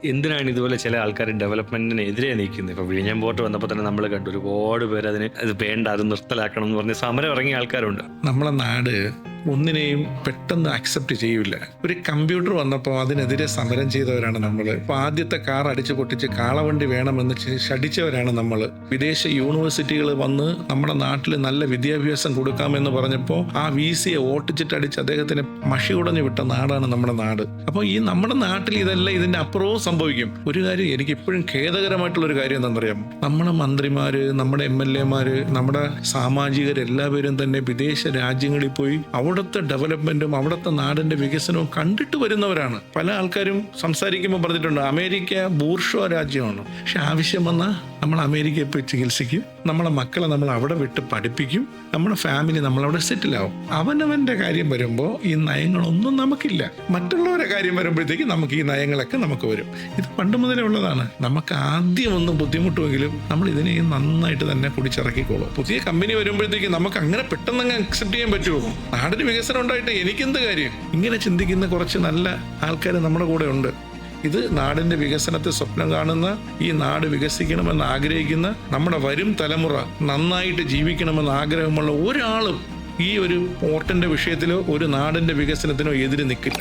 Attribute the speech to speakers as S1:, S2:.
S1: എന്തിനാണ് ഇതുപോലെ ചില ആൾക്കാർ ഡെവലപ്മെന്റിനെതിരെ നിൽക്കുന്നത്? ഇപ്പൊ വിഴിഞ്ഞം പോർട്ട് വന്നപ്പോൾ തന്നെ നമ്മൾ കണ്ടു ഒരുപാട് പേര് അത് വേണ്ട, അത് നിർത്തലാക്കണം എന്ന് പറഞ്ഞ് സമരം ഇറങ്ങിയ ആൾക്കാരുണ്ട്.
S2: നമ്മളെ നാട് ഒന്നിനെയും പെട്ടെന്ന് അക്സെപ്റ്റ് ചെയ്യില്ല. ഒരു കമ്പ്യൂട്ടർ വന്നപ്പോൾ അതിനെതിരെ സമരം ചെയ്തവരാണ് നമ്മൾ. ഇപ്പോൾ ആദ്യത്തെ കാർ അടിച്ചു പൊട്ടിച്ച് കാളവണ്ടി വേണമെന്ന് ശഠിച്ചവരാണ് നമ്മൾ. വിദേശ യൂണിവേഴ്സിറ്റികൾ വന്ന് നമ്മുടെ നാട്ടിൽ നല്ല വിദ്യാഭ്യാസം കൊടുക്കാമെന്ന് പറഞ്ഞപ്പോൾ ആ VC ഓട്ടിച്ചിട്ടടിച്ച് അദ്ദേഹത്തിന് മഷി ഉടഞ്ഞു വിട്ട നാടാണ് നമ്മുടെ നാട്. അപ്പോൾ ഈ നമ്മുടെ നാട്ടിൽ ഇതെല്ലാം ഇതിന്റെ അപ്പുറവും സംഭവിക്കും. ഒരു കാര്യം എനിക്ക് ഇപ്പോഴും ഖേദകരമായിട്ടുള്ളൊരു കാര്യം എന്താണെന്നറിയാം, നമ്മുടെ മന്ത്രിമാര്, നമ്മുടെ MLA മാര്, നമ്മുടെ സാമാജികരെല്ലാവരും തന്നെ വിദേശ രാജ്യങ്ങളിൽ പോയി അവിടുത്തെ ഡെവലപ്മെന്റും അവിടുത്തെ നാടിന്റെ വികസനവും കണ്ടിട്ട് വരുന്നവരാണ്. പല ആൾക്കാരും സംസാരിക്കുമ്പോൾ പറഞ്ഞിട്ടുണ്ട് അമേരിക്ക ബൂർഷ്വ രാജ്യമാണ്. പക്ഷെ ആവശ്യം വന്നാൽ നമ്മൾ അമേരിക്കയിൽ പോയി ചികിത്സിക്കും, നമ്മളെ മക്കളെ നമ്മൾ അവിടെ വിട്ട് പഠിപ്പിക്കും, നമ്മുടെ ഫാമിലി നമ്മളവിടെ സെറ്റിലാവും. അവനവന്റെ കാര്യം വരുമ്പോൾ ഈ നയങ്ങളൊന്നും നമുക്കില്ല. മറ്റുള്ളവരുടെ കാര്യം വരുമ്പോഴത്തേക്ക് നമുക്ക് ഈ നയങ്ങളൊക്കെ നമുക്ക് വരും. ഇത് പണ്ട് മുതലേ ഉള്ളതാണ്. നമുക്ക് ആദ്യം ഒന്നും ബുദ്ധിമുട്ടുമെങ്കിലും നമ്മൾ ഇതിനെ നന്നായിട്ട് തന്നെ കുടിച്ചിറക്കിക്കോളും. പുതിയ കമ്പനി വരുമ്പോഴത്തേക്ക് നമുക്ക് അങ്ങനെ പെട്ടെന്ന് അങ്ങ് അക്സെപ്റ്റ് ചെയ്യാൻ പറ്റുമോ? നാടിന് വികസനം ഉണ്ടായിട്ട് എനിക്കെന്ത് കാര്യം? ഇങ്ങനെ ചിന്തിക്കുന്ന കുറച്ച് നല്ല ആൾക്കാർ നമ്മുടെ കൂടെ ഉണ്ട്. ഇത് നാടിന്റെ വികസനത്തെ സ്വപ്നം കാണുന്ന, ഈ നാട് വികസിക്കണമെന്ന് ആഗ്രഹിക്കുന്ന, നമ്മുടെ വരും തലമുറ നന്നായിട്ട് ജീവിക്കണമെന്ന് ആഗ്രഹമുള്ള ഒരാളും ഈ ഒരു പോർട്ടിന്റെ വിഷയത്തിലോ ഒരു നാടിന്റെ വികസനത്തിനോ എതിര് നിൽക്കില്ല.